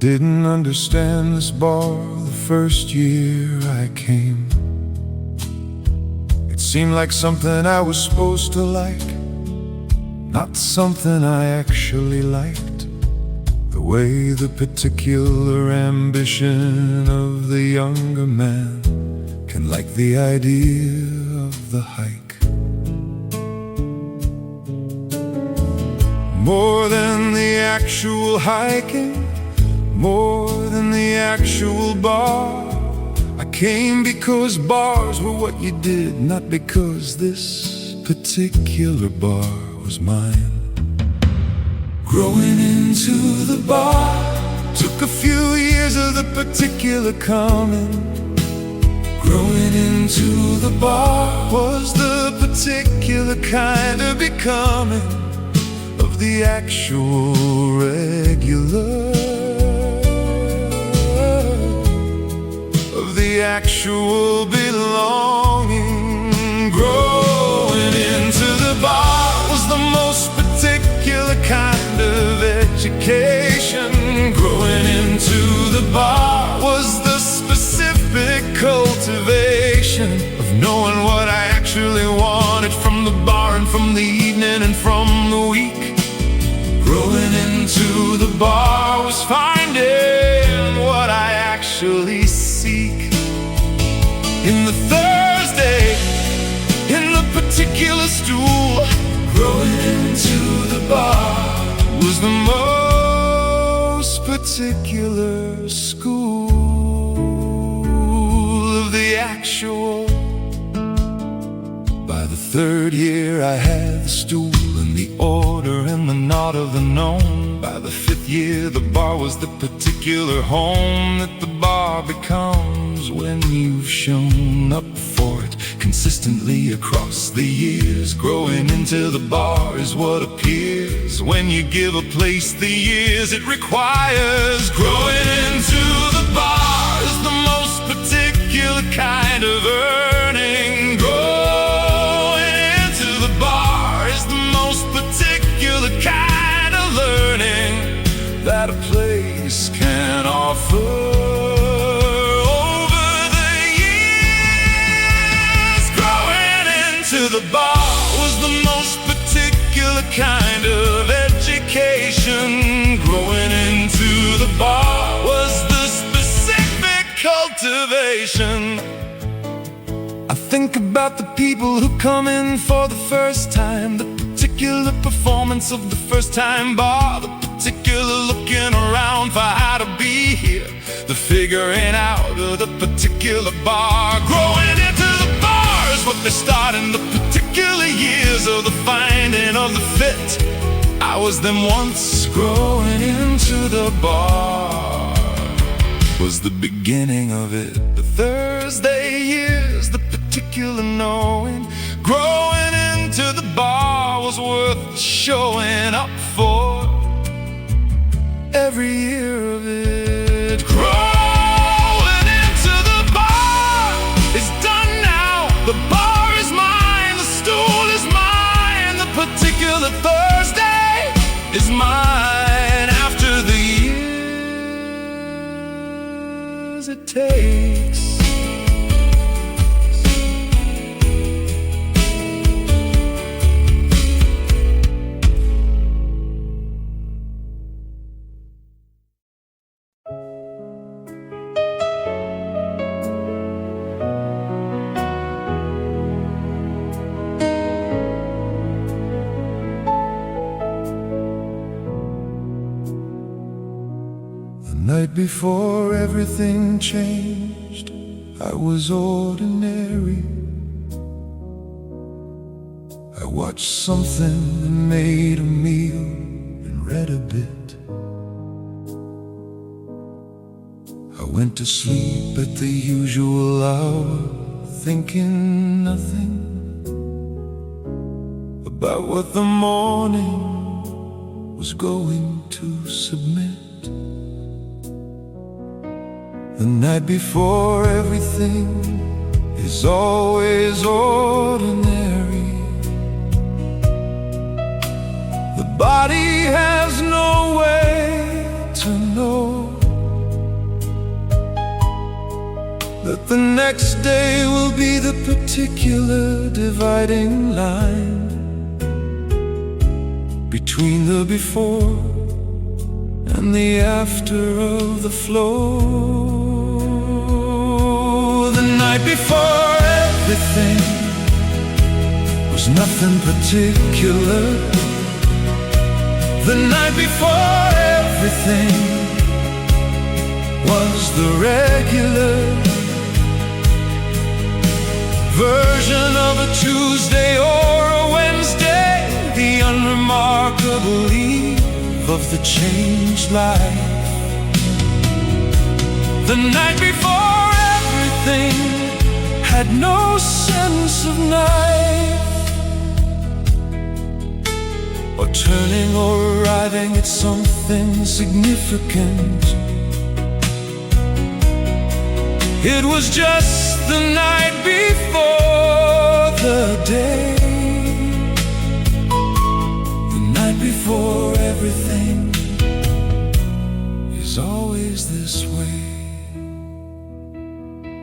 didn't understand this bar the first year I came. It seemed like something I was supposed to like, not something I actually liked. The way the particular ambition of the younger man can like the idea of the hike. More than the actual hiking, more than the actual bar, I came because bars were what you did, not because this particular bar was mine. Growing into the bar took a few years of the particular coming. Growing into the bar was the particular kind of becoming of the actual regular, of the actual belonging. Growing into the bar was the most particular kind of education. Growing into the bar was the specific cultivation of knowing what I actually wanted from the bar and from the evening and from the week. Growing into the bar was finding what I actually seek. In the Thursday, in the particular stool, growing into the bar was the most particular school of the actual. By the third year I had the stool and the order and the nod of the known. By the fifth year the bar was the particular home that the bar becomes when you've shown up for it consistently across the years. Growing into the bar is what appears when you give a place the years it requires. Growing into the bar is the most particular kind of earning. Growing into the bar is the most particular kind of learning that a place can offer. The bar was the most particular kind of education. Growing into the bar was the specific cultivation. I think about the people who come in for the first time, the particular performance of the first time bar, the particular looking around for how to be here, the figuring out of the particular bar. Growing into the bar is what they start in the particular years of the finding of the fit. I was them once. Growing into the bar was the beginning of it. The Thursday years, the particular knowing. Growing into the bar was worth showing up for. Every year of it. Growing into the bar is done now. The bar is mine, the stool is mine, the particular Thursday is mine. After the years it takes. The night before everything changed, I was ordinary. I watched something and made a meal and read a bit. I went to sleep at the usual hour, thinking nothing about what the morning was going to submit. The night before everything is always ordinary. The body has no way to know that the next day will be the particular dividing line between the before and the after of the flow. The night before, everything was nothing particular. The night before, everything was the regular version of a Tuesday or a Wednesday, the unremarkable eve of the changed life. The night before, everything had no sense of night, or turning or arriving at something significant. It was just the night before the day, the night before everything is always this way.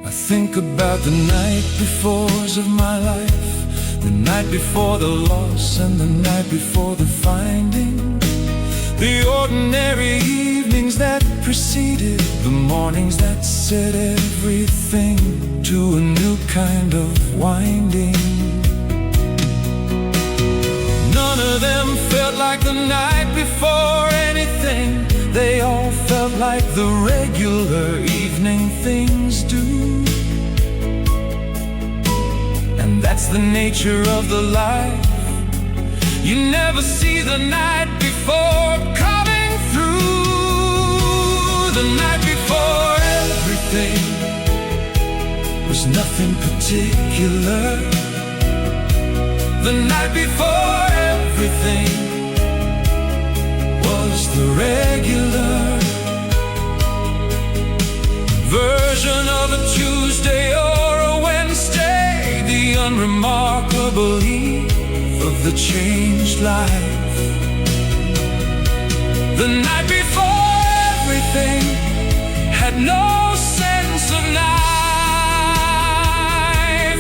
I think about the night befores of my life, the night before the loss and the night before the finding, the ordinary evenings that preceded the mornings that set everything to a new kind of winding. None of them felt like the night before anything. They all felt like the regular evening things do. And that's the nature of the life. You never see the night before coming through. The night before, everything was nothing particular. The night before, everything was the regular version of a Tuesday or a Wednesday, the unremarkable eve of the changed life. The night before, everything had no sense of knife.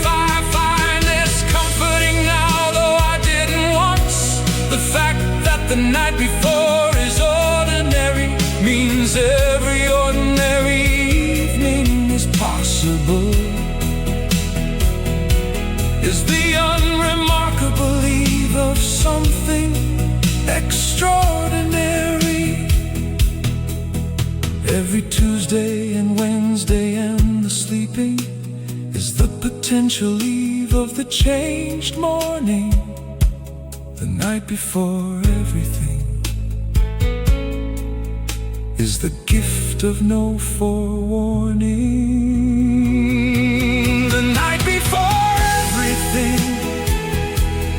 I find this comforting now, though I didn't once. The fact that the night before is ordinary means every ordinary evening is possible, is the unremarkable eve of something extraordinary. Every Tuesday and Wednesday and the sleeping is the potential eve of the changed morning. The night before everything is the gift of no forewarning. The night before everything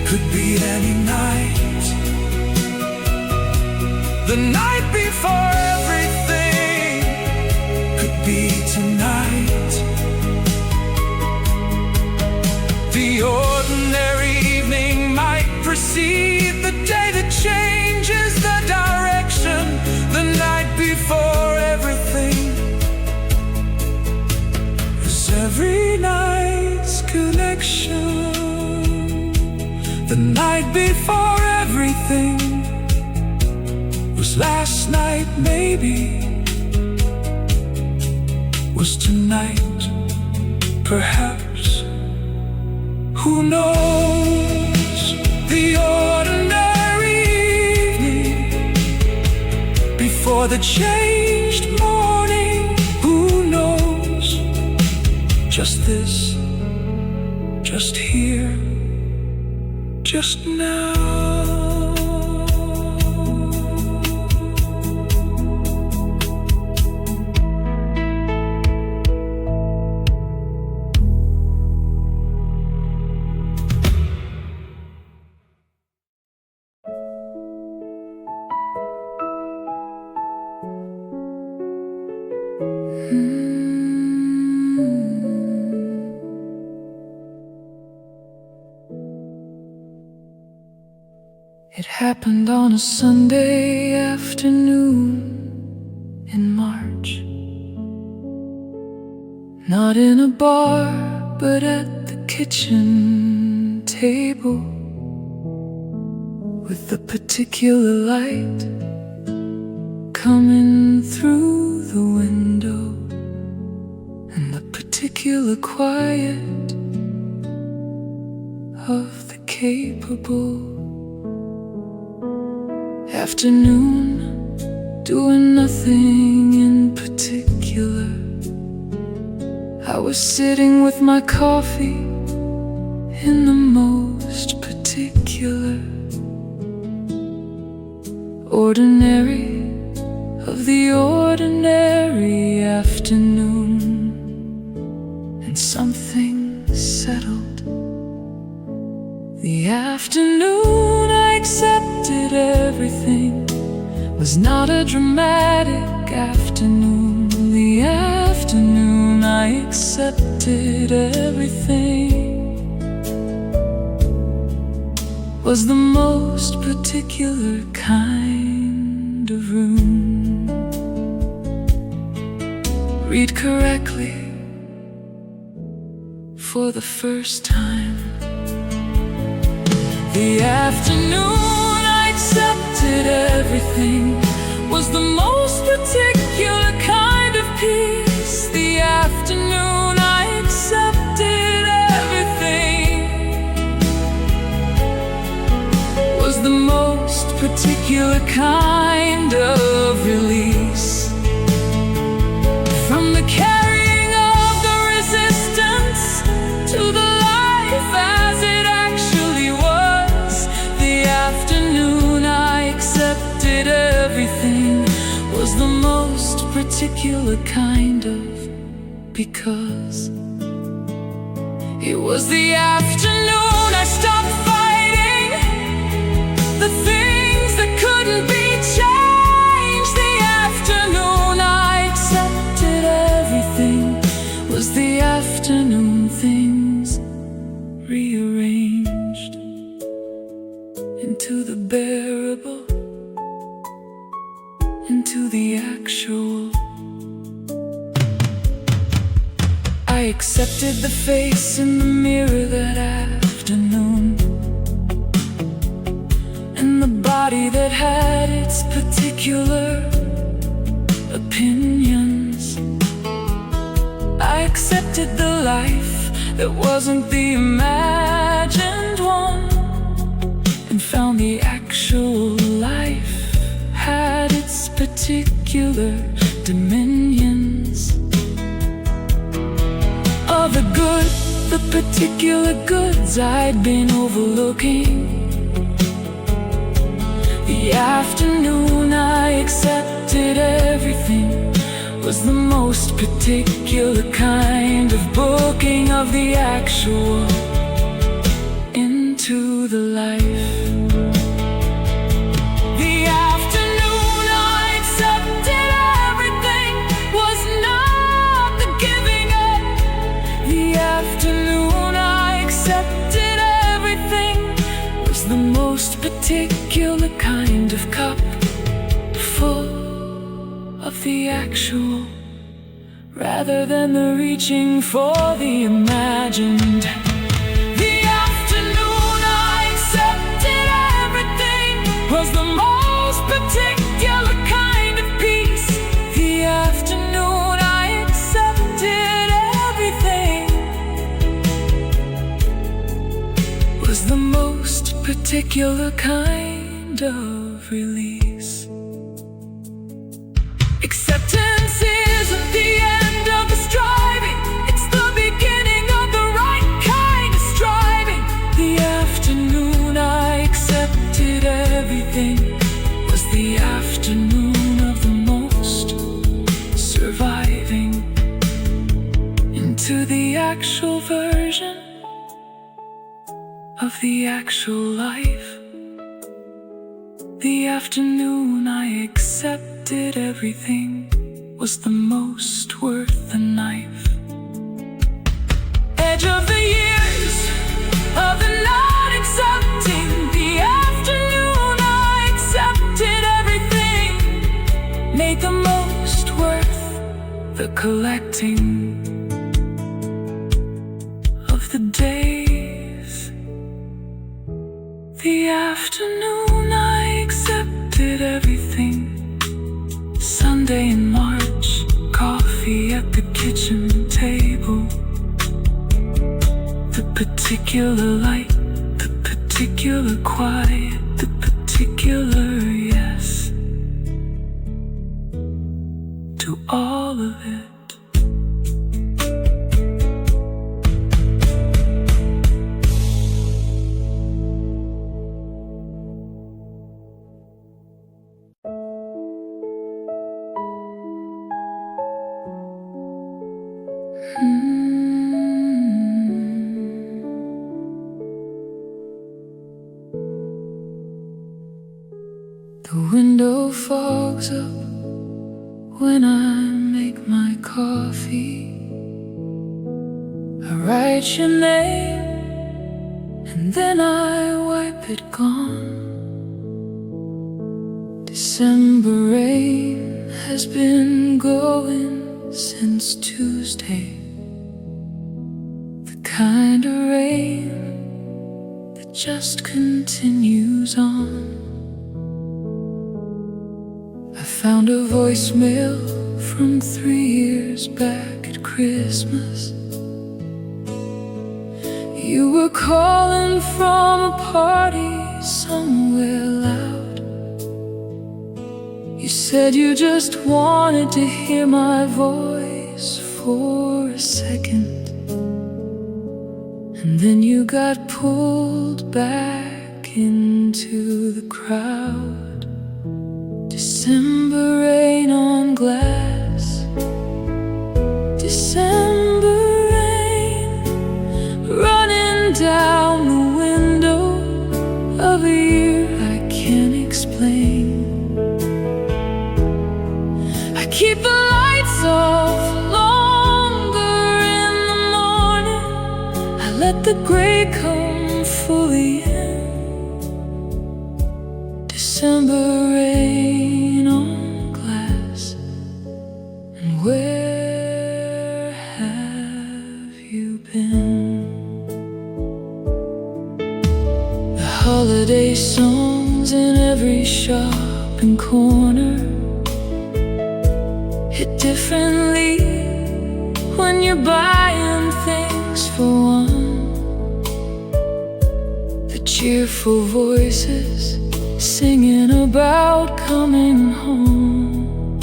could be any night. The night before everything could be tonight. The ordinary evening might precede the day that changes the direction. The night before everything is every night's connection. The night before everything was last night, maybe was tonight, perhaps. Who knows? The ordinary evening before the changed morning. Who knows? Just this, just here, just now. It happened on a Sunday afternoon in March Not in a bar, but at the kitchen table, with the particular light coming through the window, and the particular quiet of the capable. Afternoon, doing nothing in particular. I was sitting with my coffee in the most particular, ordinary of the ordinary afternoon. And something settled. The afternoon I accepted everything. Was not a dramatic afternoon. The afternoon I accepted everything. Was the most particular kind of room. Read correctly for the first time. The afternoon I accepted everything. Was the most particular kind of peace. The afternoon I accepted everything. Was the most particular kind of release. From the carrying of the resistance to the life as it actually was. The afternoon I accepted everything. Was the most particular kind of, because it was the afternoon I stopped fighting the things that couldn't be changed. The afternoon I accepted everything. Was the afternoon things rearranged into the bearable, into the actual. I accepted the face in the mirror that afternoon, and the body that had its particular opinions. I accepted the life that wasn't the imagined one, and found the actual life had its particular dominions. Of the good, the particular goods I'd been overlooking. The afternoon I accepted everything. Was the most particular kind of booking of the actual into the life. The afternoon I accepted everything. Was not the giving up. The afternoon I accepted everything. Was the most particular kind of cup, full of the actual, rather than the reaching for the imagined. The afternoon I accepted everything. Was the most particular kind of peace. The afternoon I accepted everything. Was the most particular kind of release. Acceptance isn't the end of the striving. It's the beginning of the right kind of striving. The afternoon I accepted everything. Was the afternoon of the most surviving into the actual version of the actual life. The afternoon I accepted everything. Was the most worth a knife. Edge of the years of the not accepting. The afternoon I accepted everything. Made the most worth the collecting. kitchen table. The particular light, the particular quiet, the particular yes to all of it. The window fogs up when I make my coffee. I write your name and then I wipe it gone. December rain has been going since Tuesday. The kind of rain that just continues on. I found a voicemail from 3 years back at Christmas. You were calling from a party somewhere loud. You said you just wanted to hear my voice for a second, and then you got pulled back into the crowd. December rain on glass, December rain running down the window of a year I can't explain. I keep the lights off longer in the morning. I let the gray come fully in. December rain on glass. And where have you been? The holiday songs in every shopping corner hit differently when you're buying things for one. The cheerful voices singing about coming home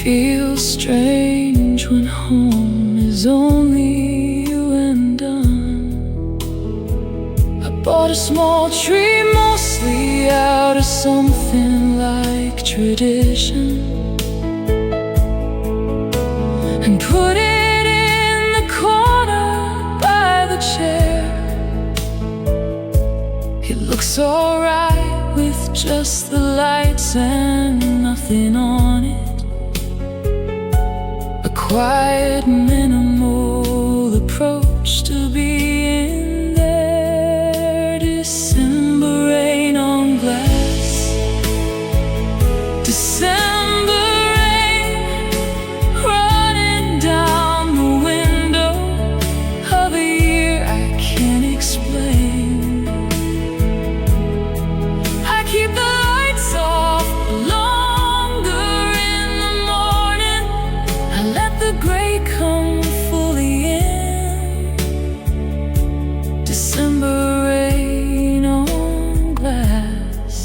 feels strange when home is only you and done. I bought a small tree mostly out of something like tradition, and put it in the corner by the chair. It looks alright with just the lights and nothing on it. A quiet, minimal approach to being there. December rain on glass, December rain running down the window of a year I can't explain. I keep the lights off longer in the morning. I let the gray come fully in. December rain on glass.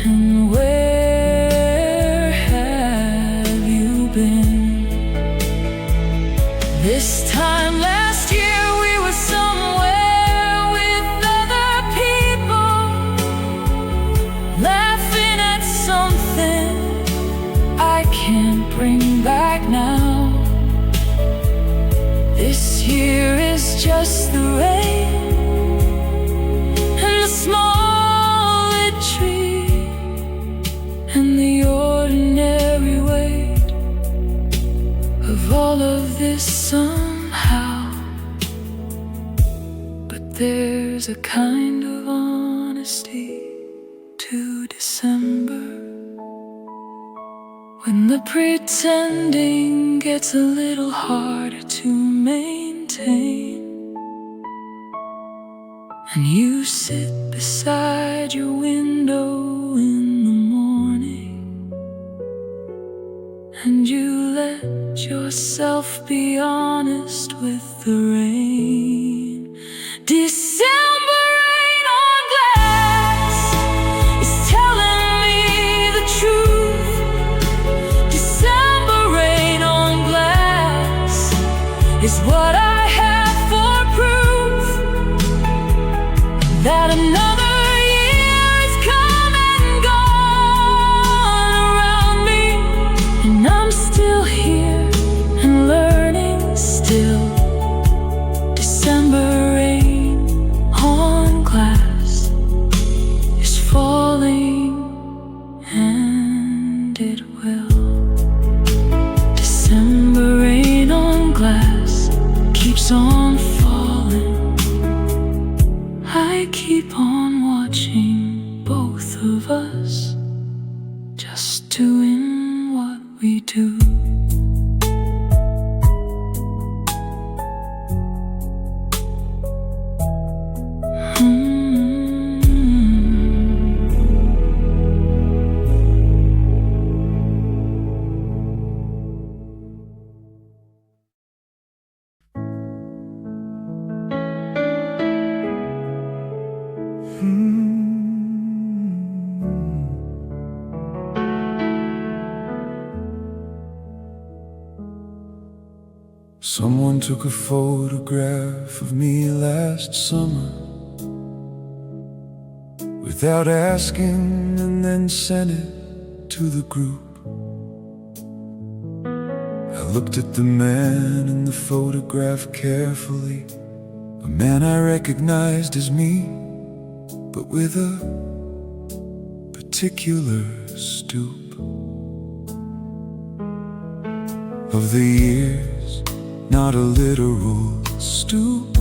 And where have you been? This time last year we were somewhere with other people, laughing at something I can't bring back now. This year is just the rain and the small tree and the ordinary weight of all of this somehow. But there's a kind of honesty to December when the pretending gets a little harder to maintain, and you sit beside your window in the morning and you let yourself, be honest with the rain. December rain on glass is telling me the truth. December rain on glass is what I have for proof that another on falling. I keep on watching both of us, just doing what we do. Someone took a photograph of me last summer without asking, and then sent it to the group. I looked at the man in the photograph carefully, a man I recognized as me, but with a particular stoop. Of the years, not a literal stoop,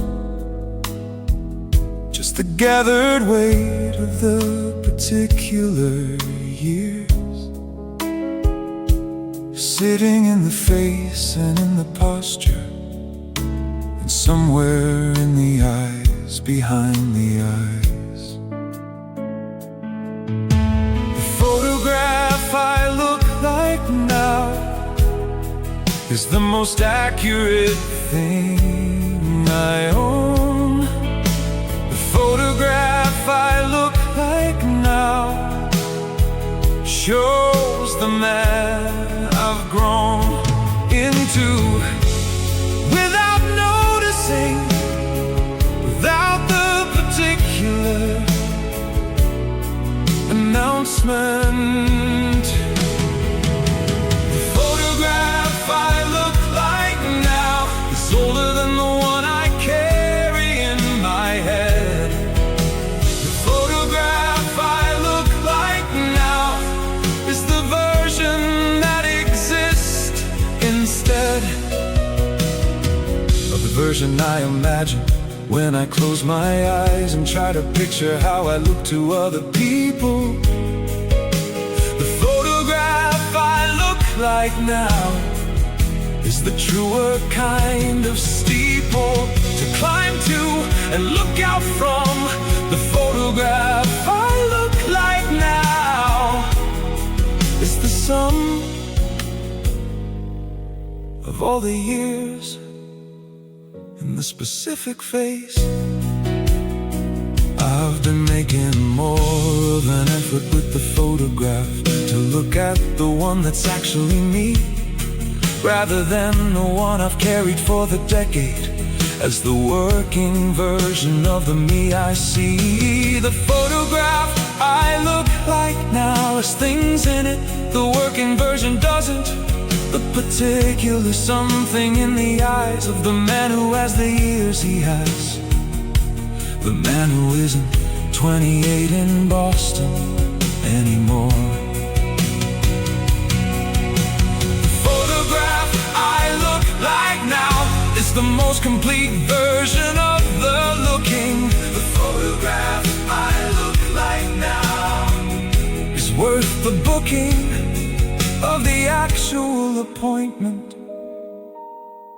just the gathered weight of the particular years, sitting in the face and in the posture, and somewhere in the eyes, behind the eyes. The photograph I look like now is the most accurate thing I own. The photograph I look like now shows the man I've grown into, without noticing, without the particular announcement. The photograph I look like now is older than the one I carry in my head. The photograph I look like now is the version that exists instead of the version I imagine when I close my eyes and try to picture how I look to other people. The photograph I look like now is the truer kind of steeple to climb to and look out from. The photograph I look like now is the sum of all the years in the specific face. I've been making more of an effort with the photograph to look at the one that's actually me, rather than the one I've carried for the decade as the working version of the me I see. The photograph I look like now has things in it the working version doesn't. The particular something in the eyes of the man who has the years he has, the man who isn't 28 in Boston anymore. The photograph I look like now is the most complete version of the looking. The photograph I look like now is worth the booking of the actual appointment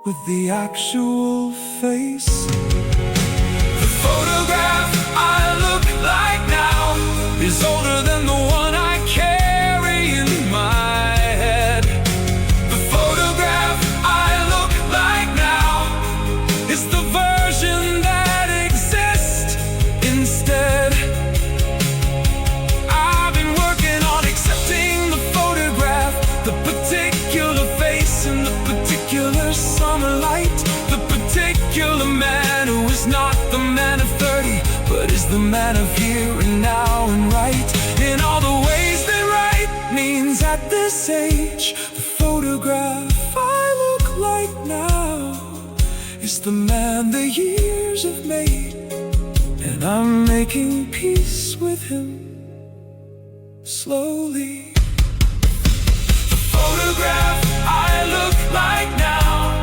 with the actual face. The photograph I look like now is older than the one I carry in my head. The photograph the man of here and now and right in all the ways that right means at this age. The photograph I look like now is the man the years have made, and I'm making peace with him slowly. The photograph I look like now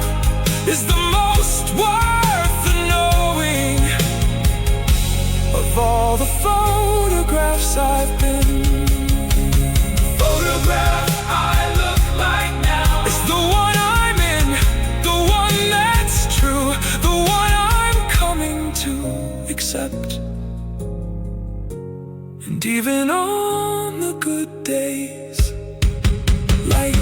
is the most worth the knowing of all the photographs I've been. The photograph I look like now is the one I'm in, the one that's true, the one I'm coming to accept. And even on the good days, like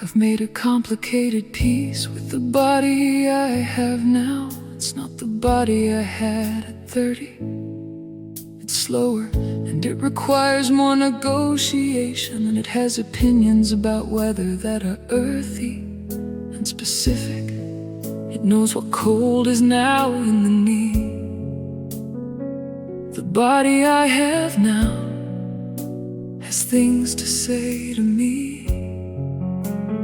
I've made a complicated peace with the body I have now. It's not the body I had at 30. It's slower and it requires more negotiation, and it has opinions about weather that are earthy and specific. It knows what cold is now in the knee. The body I have now has things to say to me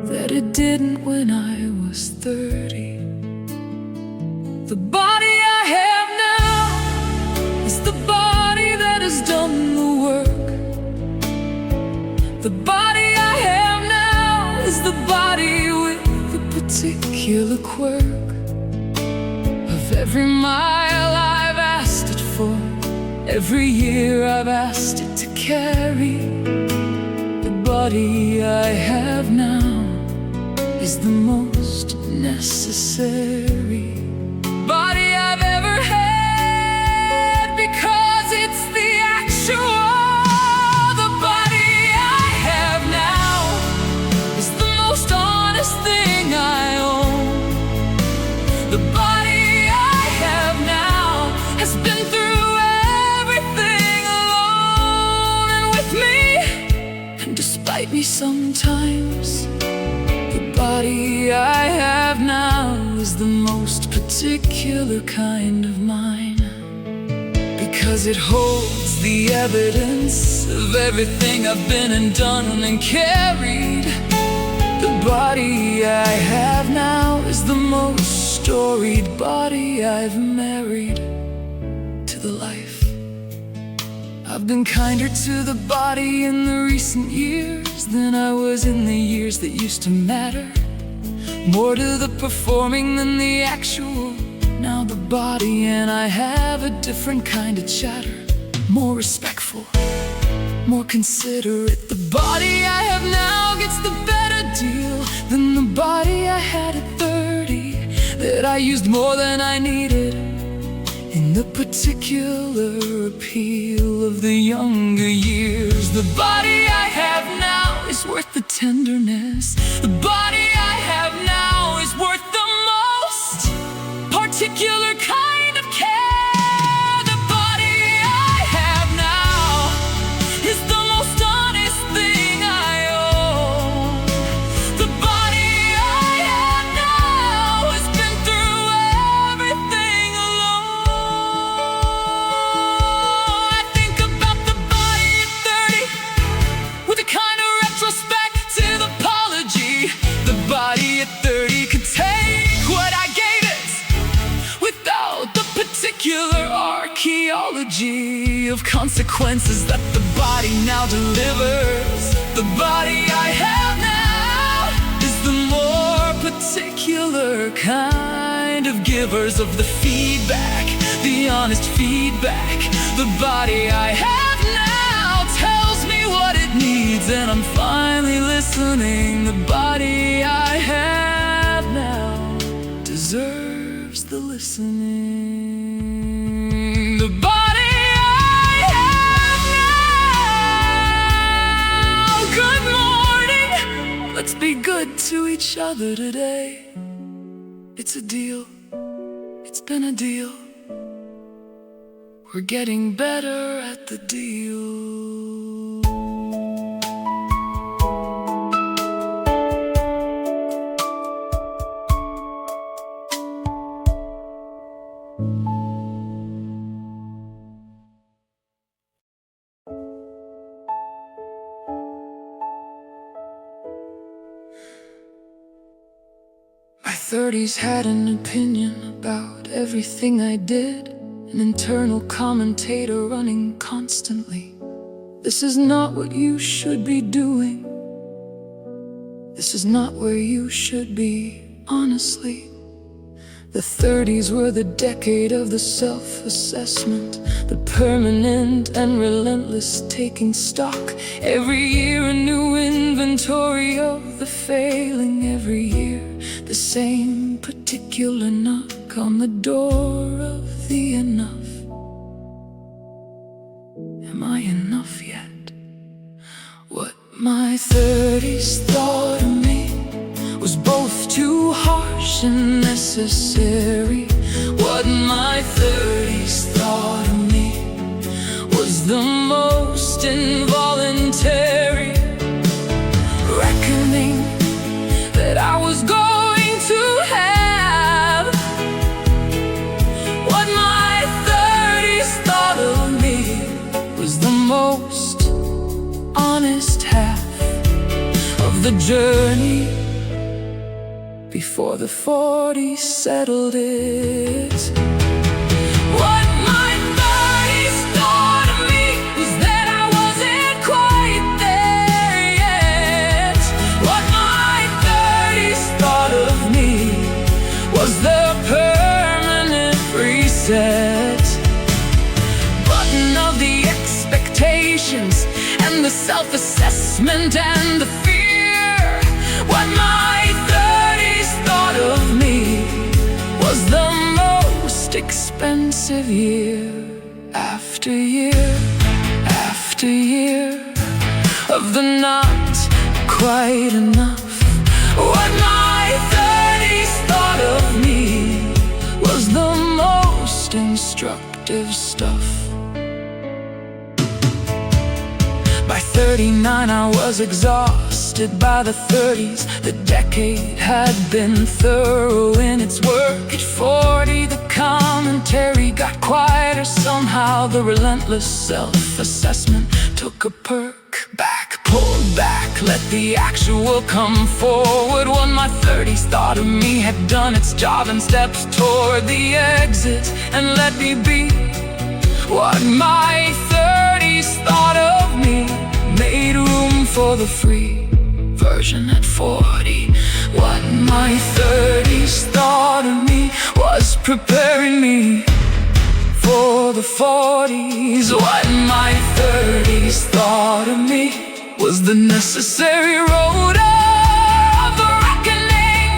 that it didn't when I was 30. The body I have now is the body that has done the work. The body I have now is the body with the particular quirk of every mile I've asked it for, every year I've asked it to carry. The body I have now is the most necessary body I've ever had, because it's the actual. The body I have now is the most honest thing I own. The body I have now has been through everything alone and with me, and despite me sometimes. The body I have now is the most particular kind of mine, because it holds the evidence of everything I've been and done and carried. The body I have now is the most storied body I've married to the life. I've been kinder to the body in the recent years than I was in the years that used to matter. More to the performing than the actual. Now the body and I have a different kind of chatter, more respectful, more considerate. The body I have now gets the better deal than the body I had at 30, that I used more than I needed in the particular appeal of the younger years. The body I have now is worth the tenderness. The body I have now is worth the most particular kind of care. The body I have now is the most honest thing I own. The body I have now has been through everything alone. I think about the body at 30 with a kind of retrospective apology. The body at 30 could take what I gave it without the particular archaeology of consequences that the body now delivers. The body I have now is the more particular kind of givers of the feedback, the honest feedback. The body I have now tells me what it needs, and I'm finally listening. The body I have now deserves the listening. to each other today. It's a deal, it's been a deal. We're getting better at the deal. My 30s had an opinion about everything I did, an internal commentator running constantly. This is not what you should be doing. This is not where you should be, honestly. The 30s were the decade of the self-assessment, the permanent and relentless taking stock. Every year a new inventory of the failing. Every year the same particular knock on the door of the enough. Am I enough yet? What my 30s thought of me was both too harsh and necessary. What my 30s thought of me was the most involuntary reckoning that I was going to have. What my 30s thought of me was the most honest half of the journey, before the 40s settled it. What my 30s thought of me was that I wasn't quite there yet. What my 30s thought of me was the permanent reset button of the expectations and the self-assessment and the fear. What my thought of me was the most expensive year after year after year of the not quite enough. What my 30s thought of me was the most instructive stuff. By 39 I was exhausted by the 30s. The decade had been thorough in its work. At 40 the commentary got quieter. Somehow the relentless self-assessment took a perk. Back, pulled back, let the actual come forward. What my 30s thought of me had done its job and steps toward the exit and let me be. What my 30s thought of me made room for the free version at 40. What my 30s thought of me was preparing me for the 40s. What my 30s thought of me was the necessary road of the reckoning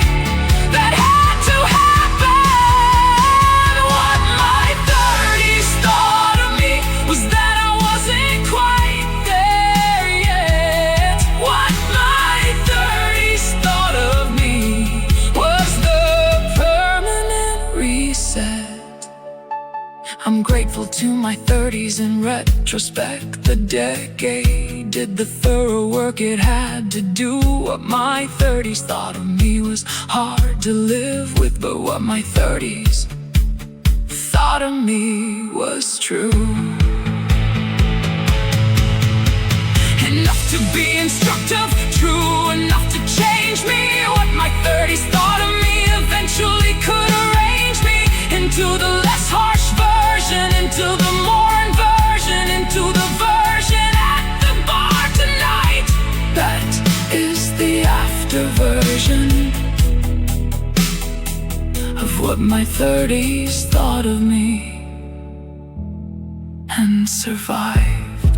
that had to happen. What my 30s thought of me was that I wasn't quite there yet. What my 30s thought of me was the permanent reset. I'm grateful to my 30s in retrospect. The decade did the thorough work it had to do. What my 30s thought of me was hard to live with, but what my 30s thought of me was true. Enough to be instructive, true enough to change me. What my 30s thought of me eventually could arrange me into the less harsh version, into the more inversion, into the version at the bar tonight. That is the after version of what my 30s thought of me and survived.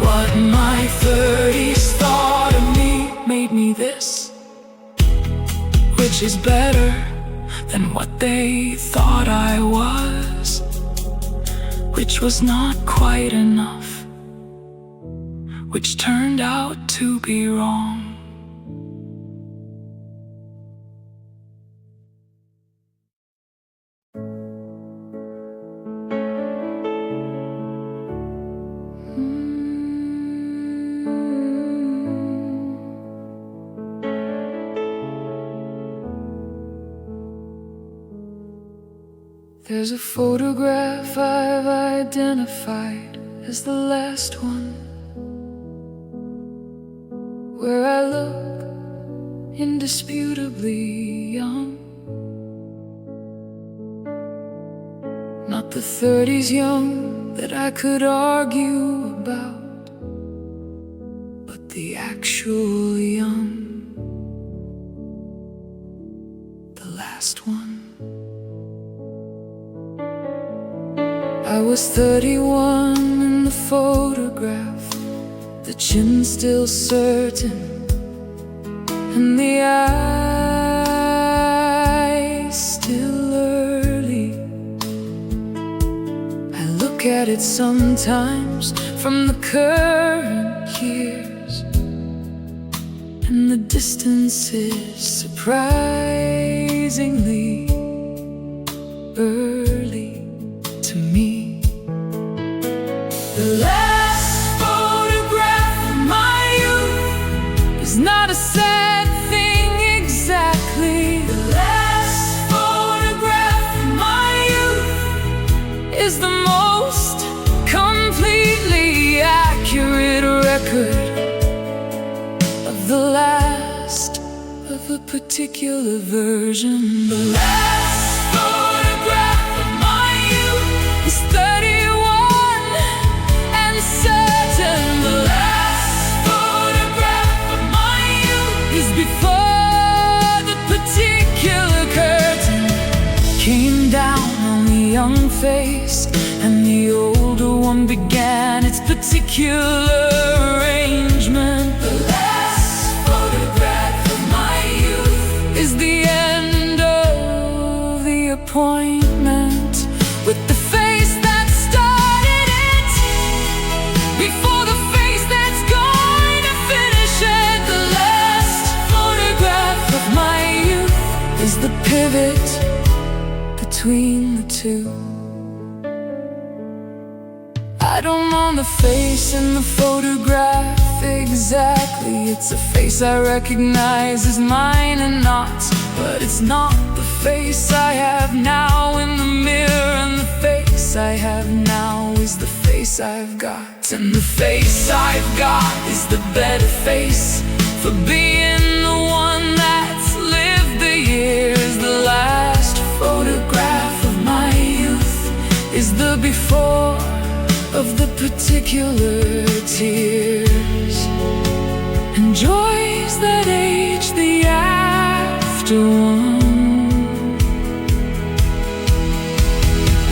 What my 30s thought of me made me this, which is better than what they thought I was, which was not quite enough, which turned out to be wrong. There's a photograph I've identified as the last one, where I look indisputably young. Not the 30s young that I could argue about, but the actual young, the last one. I was 31 in the photograph, the chin still certain, and the eyes still early. I look at it sometimes from the current years, and the distance is surprisingly early to me. The last photograph of my youth is not a sad thing exactly. The last photograph of my youth is the most completely accurate record of the last of a particular version. The last photograph of my youth is 31 and certain. The last photograph of my youth is before the particular curtain came down on the young face, and the older one began its particular arrangement. The last photograph of my youth is the end of the appointment with the face that started it, before the face that's going to finish it. The last photograph of my youth is the pivot between the two. I don't know the face in the photograph exactly. It's a face I recognize as mine and not, but it's not the face I have now in the mirror. And the face I have now is the face I've got, and the face I've got is the better face for being the one that's lived the years. The last photograph of my youth is the before of the particular tears and joys that age the after one.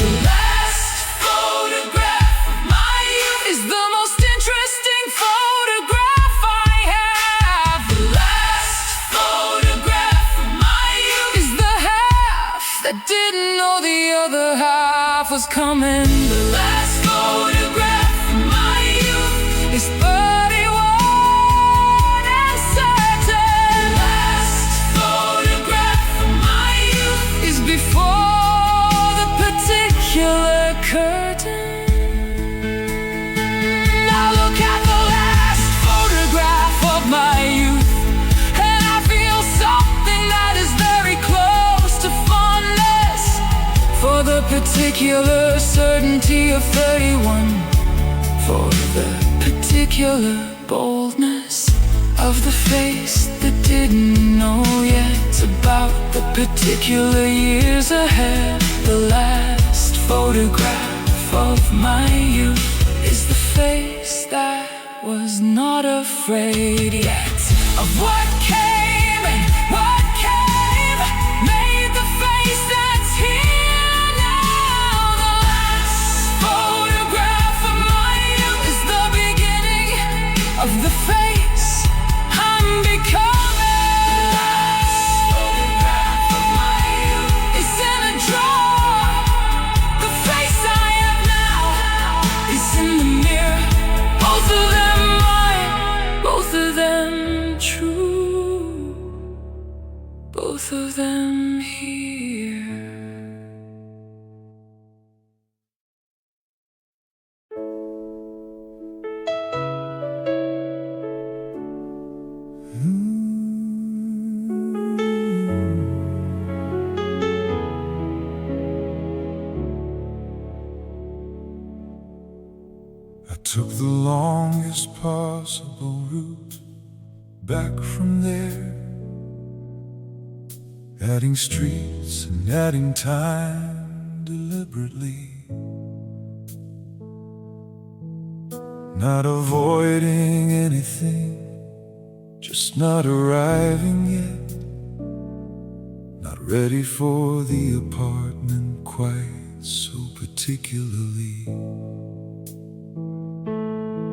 The last photograph of my youth is the most interesting photograph I have. The last photograph of my youth is the half that didn't know the other half was coming. The last photograph of my youth is 31 and certain. The last photograph of my youth is before the particular curtain. Now look at the last photograph of my youth, and I feel something that is very close to fondness for the particular certainty of 31, for the particular boldness of the face that didn't know yet about the particular years ahead. The last photograph of my youth is the face that was not afraid yet of what came, and what came made the face that's here now. The last photograph of my youth is the beginning of the face I'm becoming. The last photograph of my youth is in a drawer. The face I have now is in the mirror. Both of them mine, both of them true, both of them here. longest possible route back from there, adding streets and adding time deliberately, not avoiding anything, just not arriving yet, not ready for the apartment quite so particularly.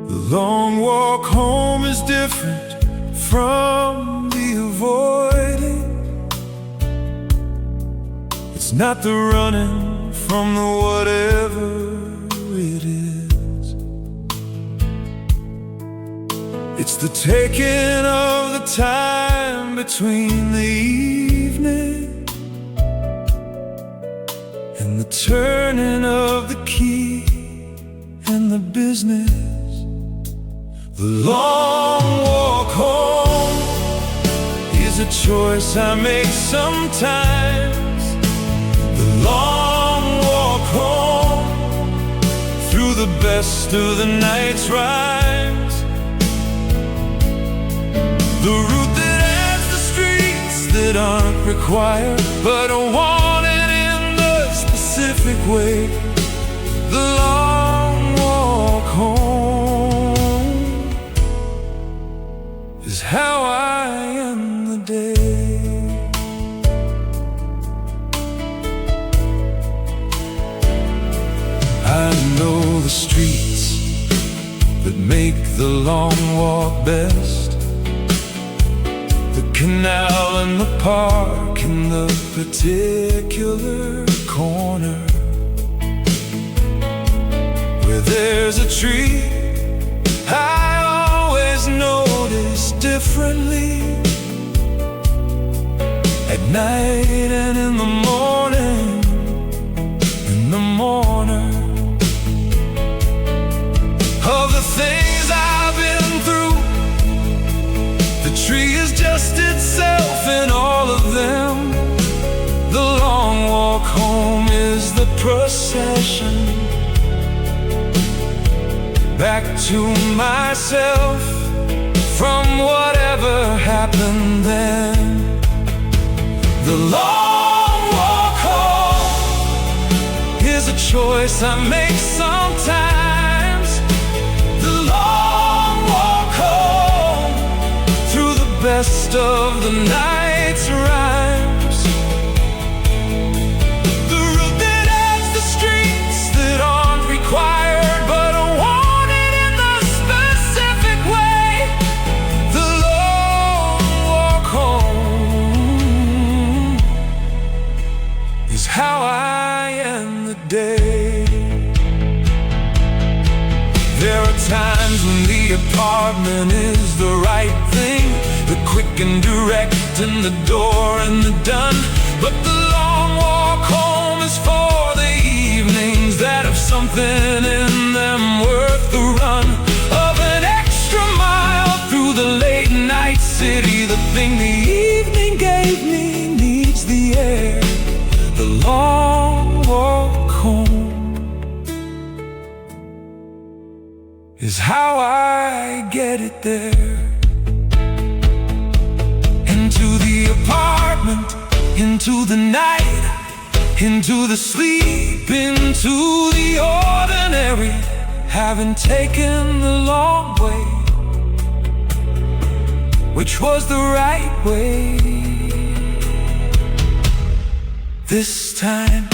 The long walk home is different from the avoiding. It's not the running from the whatever it is. It's the taking of the time between the evening and the turning of the key and the business. The long walk home is a choice I make sometimes. The long walk home through the best of the night's rhymes. The route that adds the streets that aren't required but are wanted in the specific way. The long walk home is how I end the day. I know the streets that make the long walk best, the canal and the park in the particular corner where there's a tree I always notice differently at night and in the morning, in the morning. Of the things I've been through, the tree is just itself in all of them. The long walk home is the procession back to myself from whatever happened then. The long walk home is a choice I make sometimes. The long walk home through the best of the night's rhymes. The route that adds the streets that aren't required but are wanted in the specific way. The long walk home is how I end the day. There are times when the apartment is the right thing, the quick and direct and the door and the done. But the long walk home is for the evenings that have something in them worth the run of an extra mile through the late night city. The thing the evening gave me needs the air. The long walk home is how I get it there. Into the apartment, into the night, into the sleep, into the ordinary, having taken the long way, which was the right way this time.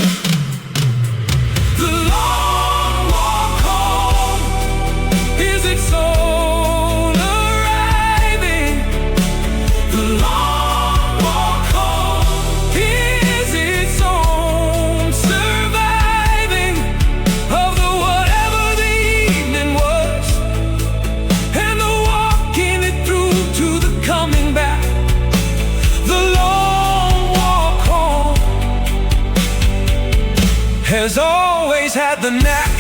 The long walk home is its own arriving. The long walk home is its own surviving of the whatever the evening was, and the walking it through to the coming back. The long walk home has always had the knack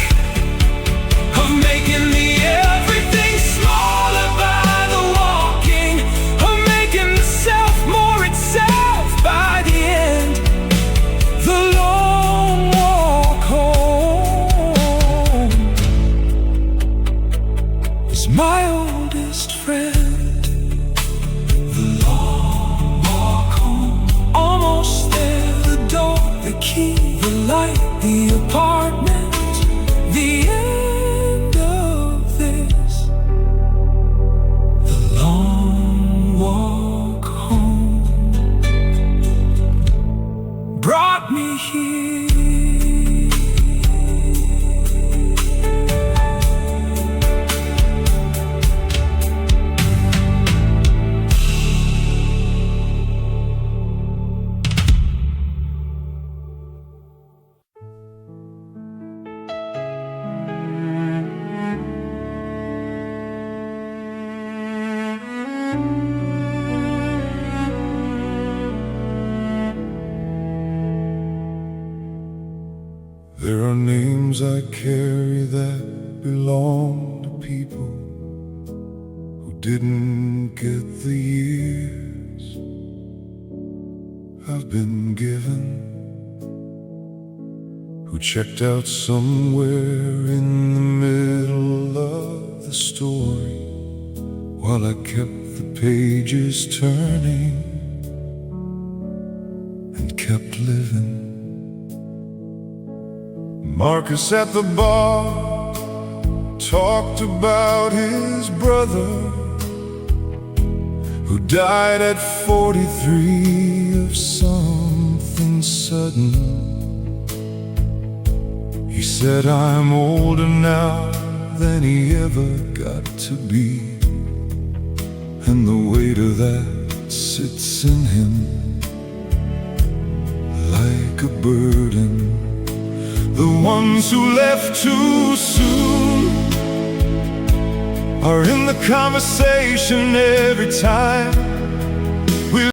of making me everything smaller by the walking, of making the self more itself by the end. The long walk home is my There are names I carry that belong to people who didn't get the years I've been given, who checked out somewhere in the middle of the story while I kept the pages turning and kept living. Marcus at the bar talked about his brother who died at 43 of something sudden. He said, I'm older now than he ever got to be, and the weight of that sits in him like a burden. The ones who left too soon are in the conversation every time